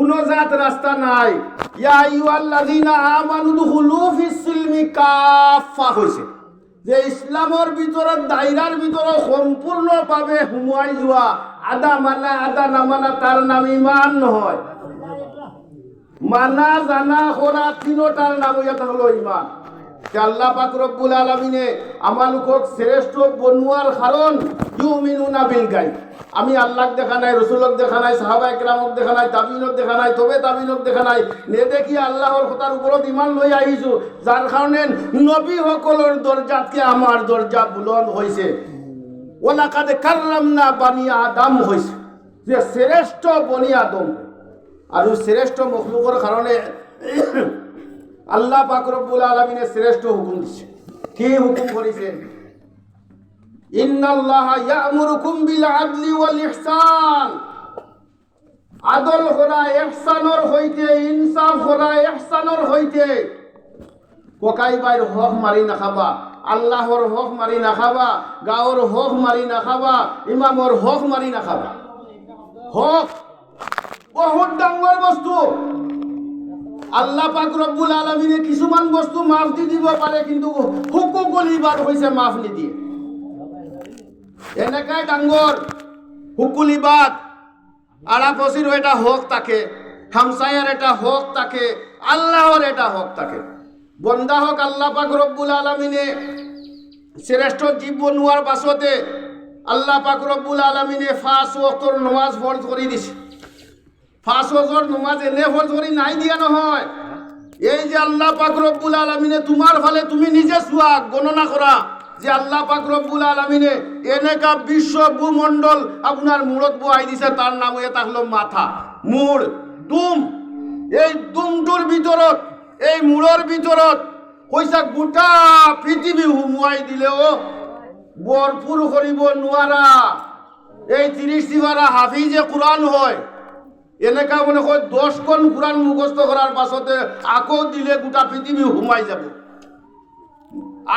কোনো জাত রাস্তা নাই। ইয়া আইয়ুহাল্লাযীনা আমানু দুখুলু ফিস সিলমি কাফা হইছে যে ইসলামের ভিতরে দায়রার ভিতরে সম্পূর্ণভাবে হুমাই যোৱা। আদা মানা আদা নামানা তার নাম ইমান নহয়। মানা জানা করা তিনোটার নাম এটা হলো ইমান। আল্লাহ পাক রব্বুল আলামিনে আমালোকক শ্রেষ্ঠ বনোয়ার কারণ ইউমিনুনা বিল গায়ব। আমি আল্লাহক দেখা নাই, রসুলক দেখা নাই, সাহাবায়ে কেরামক দেখা নাই, তাবিনক দেখা নাই, তবে তাবিনক দেখা নাই, নেদেখি আল্লাহর কথার উপৰত ইমান লৈ আহিছো, যার কারণে নবী সকলের দরজাতকে আমার দরজা বুলন্দ হয়েছে। ওয়ালাকাদ কাররামনা বানি আদম হয়েছে যে শ্রেষ্ঠ বনি আদম। আর শ্রেষ্ঠ মখলুকর কারণে আল্লাহ পাক রব্বুল আলামিনে শ্রেষ্ঠ হুকুম দিছে। কি হুকুম করেছে? ইন্নাল্লাহা ইয়া'মুরুকুম বিল আদলি ওয়াল ইহসান। আদল করা ইহসানর হইতে, ইনসাফ করা ইহসানর হইতে। কোকাই বাইর হক মারি না খাবা, আল্লাহর হক মারি না খাবা, গাঁৱৰ হক মারি না খাবা, ইমামর হক মারি না খাবা। হক বহুত ডাঙৰ বস্তু। আল্লাহ পাক রব্বুল আলামিনে কিছুমান বস্তু মাফ দি দিব পারে, কিন্তু হুকুকুল ইবাদ হইছে মাফ নিদিয়ে। এনেকাই ডাঙর হুকুল ইবাদ। আড়াপসির এটা হক থাকে, হামসায়ার এটা হক থাকে, আল্লাহর এটা হক থাকে। বন্দা হক আল্লাহ পাক রব্বুল আলামিনে শ্রেষ্ঠ জীব বনোয়ার পাছতে আল্লাহ পাক রব্বুল আলামিনে 5 ওয়াক্তর নামাজ ফরজ করে দিছে। 5 ওয়াক্তর নামাজ এনে ফরজ করে নাই দিয়া নহয়। এই যে আল্লাহ পাক রব্বুল আলামিনে তোমার ফালে তুমি নিজে চোৱা, গণনা করা যে আল্লাহ পাক রব্বুল আলামিনে এনেকা বিশ্ব ভূমণ্ডল আপনার মূৰত বহাই দিছে। তার নাম এটা হলো মাথা, মূড়, দুম। এই দুমটোর ভিতরত, এই মূড়ৰ ভিতরত কইসা গোটা পৃথিবী হুমুয়াই দিলেও ভরপুর করিব নোৱাৰা। এই 30 দিবারা হাফিজে কোরআন হয়, এনেকা মনে হয় 10খন কোরআন মুখস্থ করার পাছতে আকৌ দিলে গোটা পৃথিবী হুমাই যাব।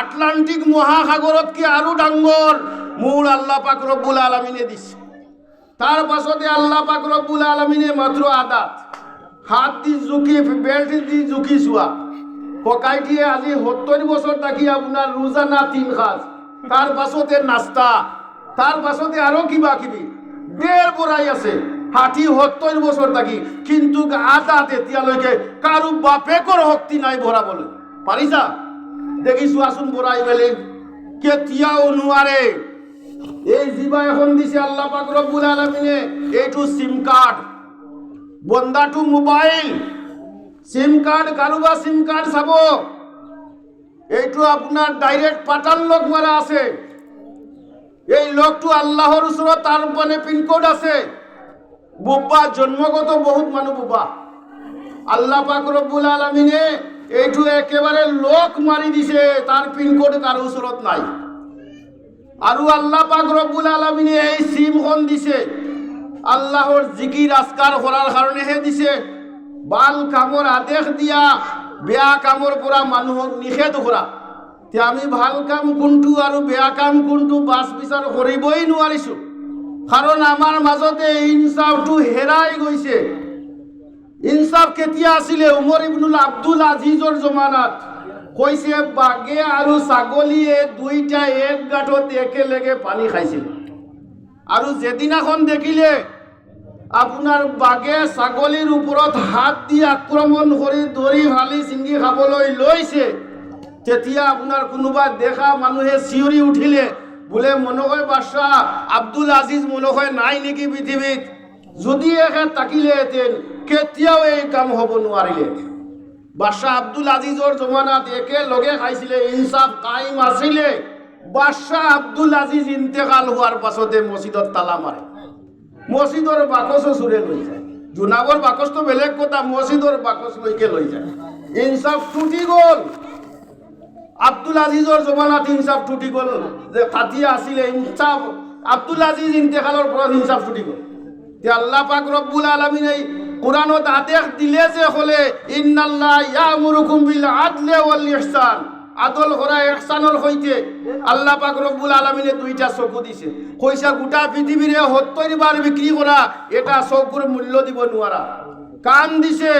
আটলান্টিক মহাসাগরত কি আরো ডাঙর মূল আল্লাহ পাক রব্বুল আলামিনে দিছে। তার পাছতে আল্লাহ পাক রব্বুল আলামিনে মাত্র আদাত, হাত দি জুকি, বেল্ট দি জুকি চোৱা। ককাই দিয়ে আজি 70 বছর থাকি আপনার রোজানা 3 সাজ, তার পাছতে নাস্তা, তার পাছতে আরো কিবা কিবি ঢের বড়াই আছে। 60-70 বছর থাকি, কিন্তু আদাত এতিয়ালৈকে কারো বাপেকর শক্তি নাই ভরা বলে পারিছা। দেখি চোৱাচোন বড়াই মেলে কেতিয়াও নোৱাৰে। এই জিবা এখন দিছে আল্লাহ পাক রব্বুল আলামিনে, এইটো সিম কার্ড। বন্দাটো মোবাইল সিম কার্ড, কারুবা সিম কার্ড চাব, এইটো আপনার ডাইরেক্ট পাটান লগ মারা আছে। এই লগটো আল্লাহর ওচৰত তার মানে পিনকোড আছে। বুবা জন্মগত বহুত মানুষ বুবা। আল্লাহ পাক রব্বুল আলামিনে এইটো একেবারে লক মারি দিছে, তার পিনকোড কারো ওচৰত নাই। আৰু আল্লাহ পাক রব্বুল আলামিনে এই সিমখন দিছে আল্লাহর জিকির আজকার করার কারণেহে দিছে। ভাল কামর আদেশ দিয়া বেয়া কামর পৰা মানুহক নিষেধ করা। তে আমি ভাল কাম কোনটো আৰু বেয়া কাম কোনটো বাছ বিচাৰ কৰিবই নোৱাৰিছো, কারণ আমার মাজতে ইনসাফটো হেৰাই গৈছে। ইনসাফ কেতিয়া আছিলে? উমর ইবনুল আব্দুল আজিজর জমানাত কইছে বাঘে আৰু ছাগলীয়ে দুইটা এক গাঁঠত একেলগে পানী খাইছিল। আৰু যেদিনাখন দেখিলে আপনার বাঘে ছাগলীর উপরত হাত দিয়ে আক্রমণ করে ধরি ফালি চিঙ্গি খাবলৈ লৈছে, তেতিয়া আপনার কোনোবা দেখা মানুহে চিঞৰি উঠিলে বোলে মনে হয় বাদশাহ আব্দুল আজিজ মনে হয় নাই নেকি পৃথিবীত। যদি একে তাকিলেহেঁতেন কেতিয়াও এই কাম হব নোৱাৰিলে। বাদশাহ আব্দুল আজিজর জমানাত একেলগে খাইছিলে, ইনসাফ কায়েম আছিলে। বাদশাহ আব্দুল আজিজ ইন্তেকাল হওয়ার পাছতে মসজিদত তালা মারে, মসজিদর বাকসও চুরে লৈ যায়। জোনাবর বাকস তো বেলেগ কথা, মসজিদর বাকস লৈকে লৈ যায়। ইনসাফ টুটি গল। আব্দুল আজিজর জমানাত ইনসাফ টুটি গল, যে কাটিয়া আছিলে ইনসাফ। আব্দুল আজিজ ইন্তেকালর পর ইনসাফ টুটি গল। আল্লাহ পাক রব্বুল আলামিন এই কোরআনত আদেশ দিলে যে হলে ইন্নাল্লাহ ইয়া'মুরুকুম বিল আদলি ওয়াল ইহসান, আদল করা ইহসানর হইতে আল্লাহ পাক রব্বুল আলামিনে দুইটা চকু দিছে। কইসা গোটা পৃথিবীরে 70 বার বিক্রি করা, এটা চকুর মূল্য দিব নোৱাৰা। কান দিছে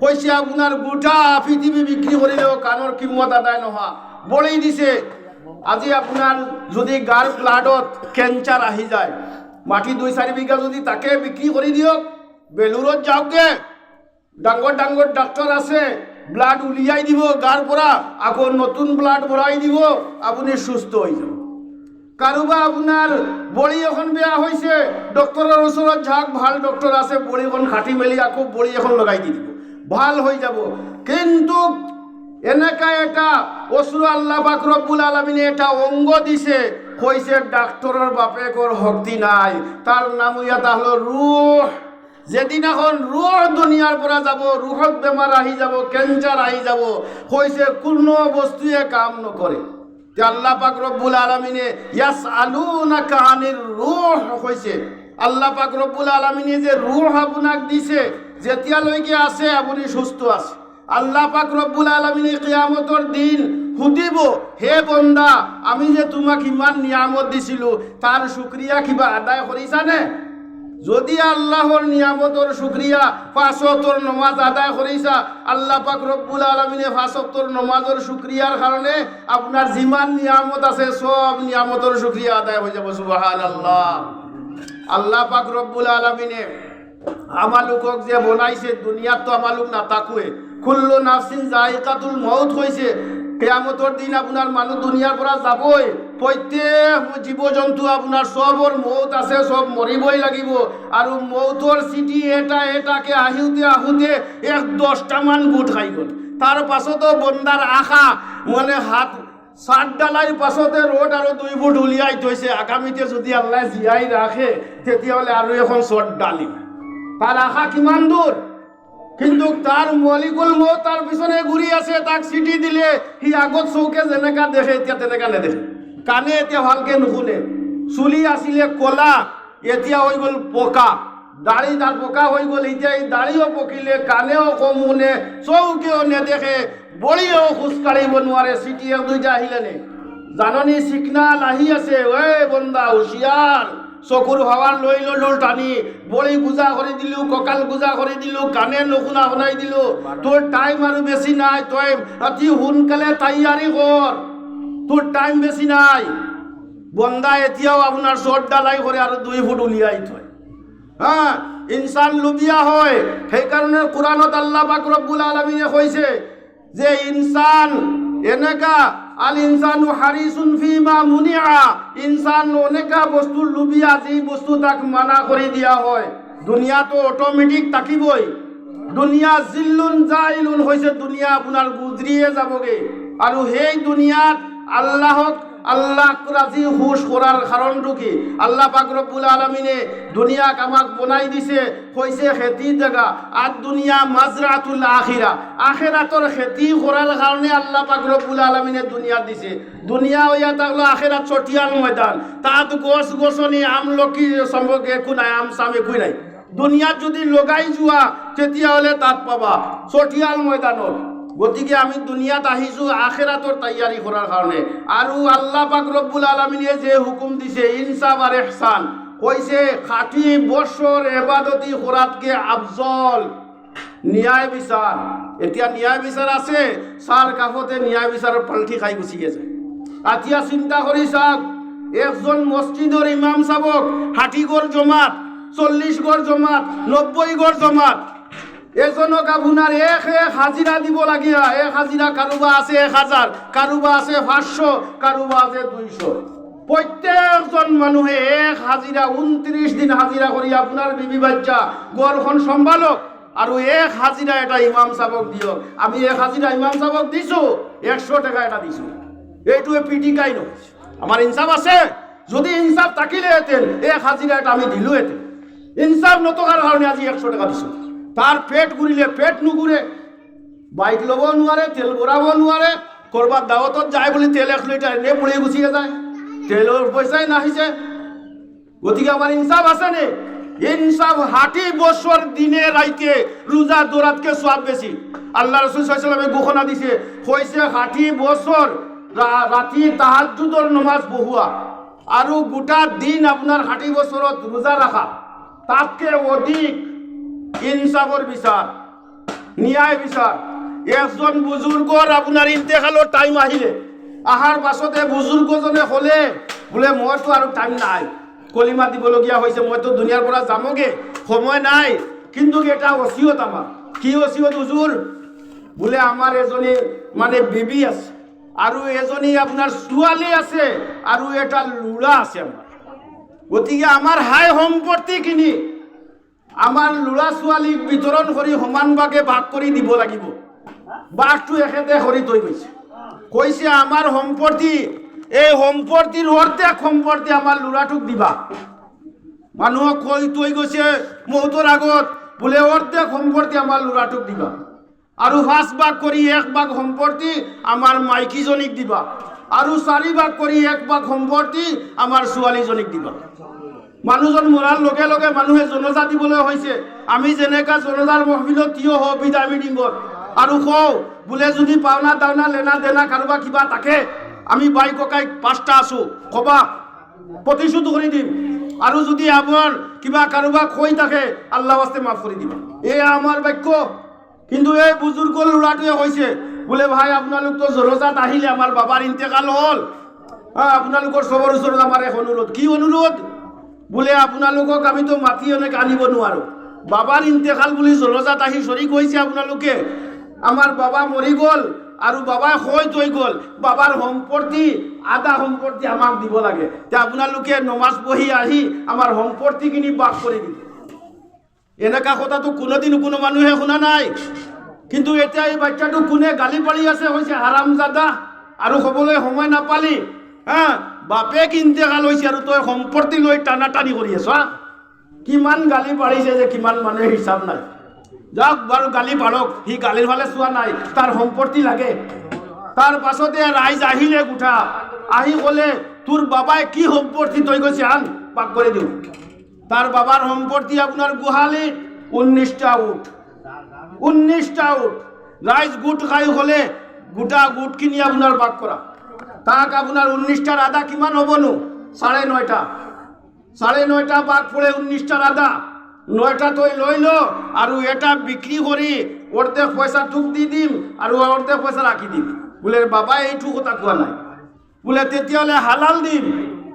কইছে আপনার গোটা পৃথিবী বিক্রি করিলেও কানের কিম্মত আদায় নহা। বড়ি দিছে আজি আপনার যদি গার ব্লাডত ক্যান্সার আহি যায়, মাটি 2-4 বিঘা যদি তাকে বিক্রি করে দিয়ক, বেলুরত যাওকে ডাঙ্গর ডাঙ্গর ডাক্তার আছে, ব্লাড উলিয়াই দিব গার পৰা, আকৌ নতুন ব্লাড ভৰাই দিব, আপুনি সুস্থ হয়ে যাব। কারুবা আপনার বড়ি এখন বেয়া হয়েছে, ডক্টরের ওচৰত যাক, ভাল ডক্টর আছে, বড়িখন খাটি মেলি আকৌ বড়ি এখন লগাই দি দিব, ভাল হয়ে যাব। কিন্তু এনেকা এটা অসুর আল্লাহ পাক রব্বুল আলামিনে এটা অঙ্গ দিছে, কইছে ডাক্তরের বাপেকর শক্তি নাই, তার নাম ইয়াটা হলো রুহ। যেদিন এখন রুহ দুনিয়ার পৰা যাব, রুহত বেমার আহি যাব, ক্যান্সার আহি যাব, কইছে কোনো বস্তুয়ে কাম নকরে। আল্লাহ পাক রব্বুল আলামিনে ইয়াসআলুনাকা আনির রূহ কইছে, আল্লাহ পাক রব্বুল আলামিনে যে রূহ আপনাক দিছে, যেতিয়ালৈকে আছে আপুনি সুস্থ আছে। আল্লাহ পাক রব্বুল আলামিনে কিয়ামতৰ দিন সুধিব, হে বন্দা, আমি যে তোমাক ইমান নিয়ামত দিছিলো, তার শুকরিয়া কিবা আদায় কৰিছানে? যদি আল্লাহর নিয়ামতর শুকরিয়া 5 ওয়াক্তর নামাজ আদায় করিছা, আল্লাহ পাক রব্বুল আলামিনে 5 ওয়াক্তর নামাজের শুকরিয়ার কারণে আপনার জিমান নিয়ামত আছে সব নিয়ামতর শুকরিয়া আদায় হয়ে যাব। সুবহানাল্লাহ। আল্লাহ পাক রব্বুল আলামিনে আমালুকক যে বনাইছে, দুনিয়াত তো আমালুক না তাকুয়ে, কুল্লু নাফসিন যায়িকাতুল মউত হইছে। কিয়ামতৰ দিন আপনার মানুষ দুনিয়ার পৰা যাবই, প্রত্যেক জীৱ জন্তু আপনার সবর মৌত আছে, সব মরিবই লাগিব। আর মৌতর চিঠি এটাকে আহুতে 10টা মান গুট খাই গল। তার পাছতো বন্দার আশা মানে হাত 7 ডালাইৰ পাছতে রোড আর 2 ফুট উলিয়াই থৈছে, আগামীতে যদি আল্লাহ জিয়াই রাখে তেতিয়াহলে আর এখন 7 ডালিম। তার আশা কিমান দূর, কিন্তু তার মলিকুল মৌত তার পিছনে ঘুরি আছে, তাক চিঠি দিলে সি আগত চৌকে যেনেকা দেখে এতিয়া তেনেকা নেদেখে, কানে এতিয়া ভালকে নুশুনে, চুলি আছিলে কলা এতিয়া হৈ গ'ল পকা, দাড়ি তার পকা হয়ে গেল, এতিয়া এই দাড়িও পকিলে, কানেও কম শুনে, চৌকেও নেদেখে, বড়িও খোজ কাঢ়িব নোৱাৰে। চিঠি 1-2টা আহিলে নে জাননী চিকনাল আহি আছে, ঐ বন্দা হুঁচিয়ার, চকুর হাওয়ার লৈ ললো টানি, বড়ি গুজা করে দিলু, ককাল গুজা করে দিলু, কানে নুশুনা শুনাই দিলু, তোর টাইম আর বেশি নাই, তই অতি সোনকালে তৈয়ারি কর, তোর টাইম বেশি নাই। বন্দা এতিয়াও আপনার 7 ডালাই করে আর 2 ফুট উলিয়াই থয়। হ্যাঁ, ইনসান লুবিয়া হয়, সেই কারণে কোরআনত আল্লাহ পাক রব্বুল আলামিনে কইছে যে ইনসান এনেকা আল ইনসানু হারিসুন ফিমা মুনিআ, ইনসান অনেকা বস্তুর লুবিয়া, যেই বস্তু তাক মানা করে দিয়া হয়, দুনিয়া তো অটোমেটিক তাকিবই। দুনিয়া জিল্লুন জাইলুন হইছে, দুনিয়া আপনার গুজরিয়ে যাবগে। আর সেই দুনিয়াত আল্লাহ রাজি খুশ করার কারণটো কি? আল্লাহ পাক রব্বুল আলামিনে দুনিয়াক আমাক বনাই দিছে, কইছে খেতি জায়গা, আর দুনিয়া মাজরাতুল আখিরা, আখিরাতর খেতি করার কারণে আল্লাহ পাক রব্বুল আলামিনে দুনিয়া দিছে। দুনিয়া হইয়া থাকলো আখিরাত চটিয়াল ময়দান, তাত গছ গছনি আমলকি সম্পর্কে একো নাই, আম চাম একো নাই। দুনিয়াত যদি লগাই যোৱা তেতিয়াহ'লে তাত পাবা চটিয়াল ময়দানত। গতিকে আমি দুনিয়াত আহিছোঁ আখিরাতর তৈয়ারি করার কারণে। আৰু আল্লাহ পাক রব্বুল আলামিনে যে হুকুম দিছে ইনসাফ আর ইহসান, কইছে 60 বছর ইবাদতি করাতকে আফজল ন্যায় বিচার। এতিয়া ন্যায় বিচার আছে, সার কাফতে ন্যায় বিচারের পাল্টি খাই গুছি গেছে। আতিয়া চিন্তা করি চাওক, একজন মসজিদর ইমাম সাবক 60 গড় জমাত, 40 গড় জমাত, 90 গড় জমাত, এজনক আপনার এক হাজিরা দিব লাগিয়া, এক হাজিরা কারুবা আছে 1000, কারুবা আছে 500, কারুবা আছে 200। প্রত্যেকজন মানুষে এক হাজিরা 29 দিন হাজিরা করি আপনার বিবি বাচ্চা গড়খন সম্ভালক, আর এক হাজিরা এটা ইমাম সাবক দিও। আমি এক হাজিরা ইমাম সাবক দিছো, 100 টাকা এটা দিছো, এইটুয়ে পিটিকাই নয়। আমার ইনসাফ আছে, যদি ইনসাফ থাকিলে হেতেন এক হাজিরা এটা আমি দিলো হেতেন। ইনসাফ নথকাৰ কারণে আজি 100 টাকা দিছো। তার পেট ঘুরিলে পেট নুঘুরে, বাইক লব নোৱাৰে, তেল ভরাব নোৱাৰে, করবার দাওয়াতত যায় বলে তেল 1 লিটার এনে পুড়িয়ে গুছিয়ে যায়, তেলের পয়সাই নাহিছে। গতিকে আমার ইনসাফ আছে নে? ইনসাফ 60 বছর দিনে রাইতে রোজা দৌড়াতকে সওয়াব বেশি। আল্লাহ রাসূল সাল্লাল্লাহু আলাইহি ওয়াসাল্লামে ঘোষণা দিছে, কইছে 60 বছর রাতি তাহাজ্জুদর নামাজ পঢ়ুয়া আৰু গোটা দিন আপনার 60 বছরত রোজা রাখা, তাতকে অধিক ইনসাফর বিচার, ন্যায় বিচার। একজন বুজুর্গর আপনার ইন্তেকালৰ টাইম আহিলে, আহাৰ পাছতে বুজুৰ্গজনে ক'লে বোলে মইতো আৰু টাইম নাই, কলিমা দিবলগীয়া হৈছে, মইতো দুনিয়াৰ পৰা যামগে, সময় নাই, কিন্তু এটা ওসিয়ত আমার। কি ওসিয়ত হুজুর? বোলে আমার এজনী মানে বিবি আছে, আৰু এজনী আপনার ছোৱালী আছে, আৰু এটা ল'ৰা আছে আমার। গতিকে আমার হাই সম্পত্তি কিনি আমার ল'ৰা ছোৱালীক বিতৰণ কৰি সমান ভাগে ভাগ কৰি দিব লাগিব। বাঘটো এখেতে কৰি থৈ গৈছে, কৈছে আমার সম্পত্তি, এই সম্পত্তিৰ অৰ্ধেক সম্পত্তি আমার ল'ৰাটোক দিবা। মানুহক কৈ থৈ গৈছে মহতৰ আগত, বোলে অৰ্ধেক সম্পত্তি আমার ল'ৰাটোক দিবা, আৰু 5 ভাগ কৰি 1 ভাগ সম্পত্তি আমার মাইকীজনীক দিবা, আৰু 4 ভাগ কৰি 1 ভাগ সম্পত্তি আমার ছোৱালীজনীক দিবা। মানুহজন মৰাৰ লগে লগে মানুহে জনজা দিবলৈ হৈছে। আমি যেনেকা জনজাৰ মহফিলত থিয় হওঁ বিদায় মিটিঙত আৰু কওঁ বোলে যদি পাওনা দাওনা লেনা দেনা কাৰোবাৰ কিবা থাকে, আমি বাই ককাই 5টা আছো, কবা প্ৰতিশোধ কৰি দিম, আৰু যদি আপোনাৰ কিবা কাৰোবাক কৈ থাকে আল্লাহ বাস্তে মাফ কৰি দিবা। এয়া আমাৰ বাক্য। কিন্তু এই বুজুৰ্গ ল'ৰাটোৱে কৈছে বোলে ভাই আপোনালোক তো জনজাত আহিলে, আমাৰ বাবাৰ ইন্তেকাল হ'ল, আপোনালোকৰ চবৰ ওচৰত আমাৰ এক অনুৰোধ। কি অনুৰোধ? বোলে আপোনালোকক আমিতো মাতি এনেকৈ আনিব নোৱাৰো, বাবাৰ ইন্তেকাল বুলি জনজাত আহি চৰি কৈছে আপোনালোকে, আমাৰ বাবা মৰি গ'ল আৰু বাবাই হৈ থৈ গ'ল, বাবাৰ সম্পত্তি আধা সম্পত্তি আমাক দিব লাগে, তে আপোনালোকে নমাজ পঢ়ি আহি আমাৰ সম্পত্তিখিনি ভাগ কৰি দিব। এনেকা কথাটো কোনোদিন কোনো মানুহে শুনা নাই। কিন্তু এতিয়া এই বাচ্চাটো কোনে গালি পালি আছে, হৈছে হাৰামজাদা, আৰু ক'বলৈ সময় নাপালি, বাপেক ইন্তেকাল হৈছে আৰু তই সম্পত্তি লৈ টানাটানি কৰি আছ। কিমান গালি পাৰিছে যে কিমান মানুহে হিচাপ নাই। যাওক বাৰু গালি পাৰক, সি গালিৰ ফালে চোৱা নাই, তাৰ সম্পত্তি লাগে। তাৰ পাছতে ৰাইজ আহিলে গোঠা, আহি ক'লে তোৰ বাবাই কি সম্পত্তি তই গৈছে আন ভাগ কৰি দিওঁ। তার বাবার সম্পত্তি আপনার গোহালিত 19টা উট, 19টা উট। রাইজ গুট খাই হলে গোটা গুট কিনি আপনার ভাগ করা, তাক আপনার 19টার আধা কিমান হবনো? 9.5টা, 9.5টা ভাগ পড়ে 19টার আধা, 9টা তই লৈ লো, আৰু এটা বিক্রি কৰি অর্ধেক পয়সা তোক দি দিম আৰু অর্ধেক পয়সা রাখি দিম। বোলে বাবা এইটো কথা কোৱা নাই, বোলে তেতিয়াহ'লে হালাল দিম,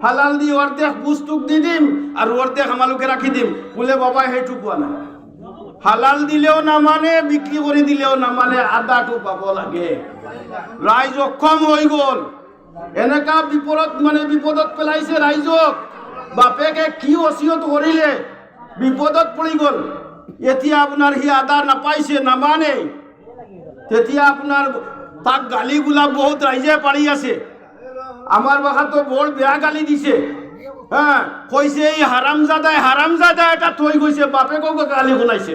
হালাল দি অর্ধেক বুস্তুক দি দিম আৰু অর্ধেক আমালোকে রাখি দিম। বোলে বাবা সেইটো কোৱা নাই, হালাল দিলেও না মানে, বিক্রি করে দিলেও না মানে, আদাটো পাব লাগে। রাইজ অক্ষম হৈ গ'ল, এনেকা বিপদত মানে বিপদত পেলাইছে ৰাইজক। বাপেকে কি ওসিয়ত কৰিলে, বিপদত পৰি গ'ল। এতিয়া আপোনাৰ সি আদা নাপাইছে, নামানে, তেতিয়া আপোনাৰ তাক গালি গোলা বহুত ৰাইজে পাৰি আছে। আমার বাখাতো বৰ বেয়া গালি দিছে, কৈছে এই হারামজাদা এটা থৈ গৈছে, বাপেকক গালি শুনাইছে,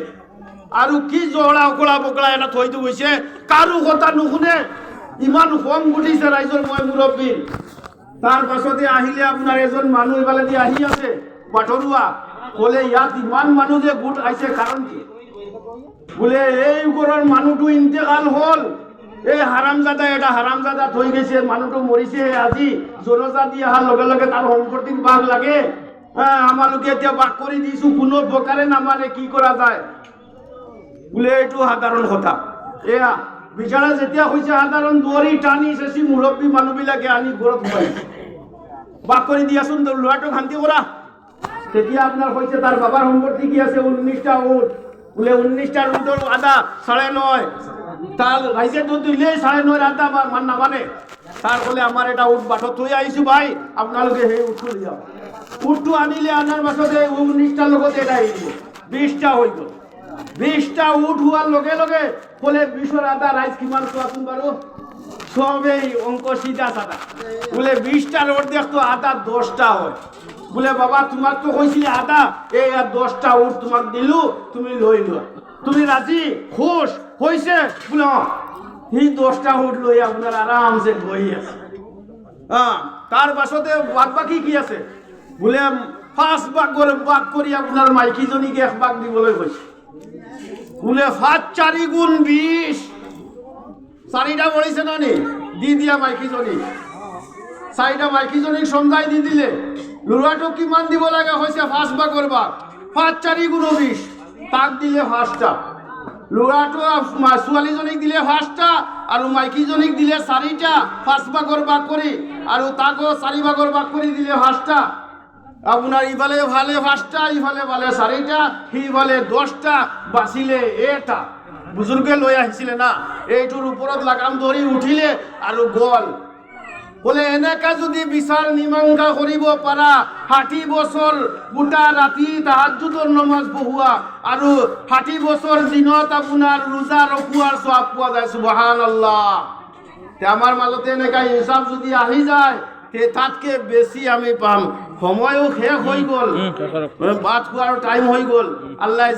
আৰু কি জহৰা অকলা বকলা এটা থৈতো গৈছে, কাৰো কথা নুশুনে। ইমান খং উঠিছে ৰাইজৰ, মই মুৰব্বী। তাৰ পাছতে আহিলে আপোনাৰ এজন মানুহ ইফালে দি আহি আছে বাটৰুৱা, ক'লে ইয়াত ইমান মানুহ যে গোট আহিছে কাৰণ কি? বোলে এই ঘৰৰ মানুহটো ইন্তেকাল হ'ল, এই হারামজাদা এটা হারামজাদা থৈ গৈছে, মানুহটো মৰিছে আজি, জনজা দি অহাৰ লগে লগে তাৰ সম্পত্তিৰ ভাগ লাগে, আমালোকে এতিয়া ভাগ কৰি দিছো, কোনো প্ৰকাৰে নামানে, কি কৰা যায়? বোলে এইটো সাধাৰণ কথা। এয়া বিচাৰা যেতিয়া হৈছে সাধাৰণ, দৌৰি টানি চেঁচি মুৰব্বী মানুহবিলাকে আনি ঘৰত সোমাইছে, ভাগ কৰি দিয়াচোন, ল'ৰাটোক শান্তি কৰা। তেতিয়া আপোনাৰ হৈছে তাৰ বাবাৰ সম্পত্তি কি আছে? 19টা উট। বোলে 19টাৰ উটৰ আধা 9.5, তার রাইজে দুধ দিলে 9.5 আধা মান নামানে। তার বলে আমার এটা উট বাটত থৈ আহিছো ভাই, আপোনালোকে সেই উটটো লৈ যাওক। উটটো আনিলে, আনার পাছতে 19টাৰ লগত এটা আহিব, 20টা হৈ গ'ল। 20টা উট হোৱাৰ লগে লগে ক'লে 20ৰ আধা ৰাইজ কিমান চোৱাচোন বাৰু, সবেই অঙ্ক সিধা সাদা। বোলে 20টার অর্ধেক তো আধা 10টা হয়। বোলে বাবা তোমাক তো কৈছিলে আধা, এই 10টা উট তোমাক দিলো, তুমি লৈ লোৱা। তুমি রাজি, খুশ হয়েছে? বোলে সেই 10টা উট লৈ আপনার আরামসে বহি আছে। তার পাছতে বাদ বাকি কি আছে? বোলে 5 ভাগ কৰি আপনার মাইকীজনীকে 1 ভাগ দিবলৈ কৈছে। বোলে 5 4 গুণ 20, 4টা বলিছে না নি, দি দিয়া মাইকীজনী, 4টা মাইকীজনীক সমজাই দি দিলে। ল'ৰাটোক কিমান দিব লাগে হৈছে? 5 ভাগৰ ভাগ, 5 4 গুণ 20, তাক দিলে 5টা, ল'ৰাটো ছোৱালীজনীক দিলে 5টা আৰু মাইকীজনীক দিলে 4টা, 5 ভাগৰ ভাগ কৰি, আৰু তাকো 4 ভাগৰ ভাগ কৰি দিলে 5টা। আপনার ইফালে ভালে 5টা, ইফালে ভালে 4টা, সিফালে 10টা, বাঁচিলে এটা। বুজুর্গে লৈ আহিছিলে না, এইটোৰ ওপৰত লাগাম ধৰি উঠিলে আৰু গ'ল। বলে এনেকা যদি বিচাৰ মীমাংসা কৰিব পাৰা, 60 বছৰ গোটা ৰাতি তাহাজ্জুদৰ নমাজ পঢ়োৱা আৰু 60 বছৰ দিনত আপোনাৰ ৰোজা ৰখোৱাৰ সওয়াব পোৱা যায়। সুবহানাল্লাহ। তে আমাৰ মাজতে এনেকা হিচাপ যদি আহি যায়, তে তাতকে বেছি আমি পাম। সময়ও শেষ হৈ গ'ল, ভাত খোৱাৰ টাইম হৈ গ'ল। আল্লাহ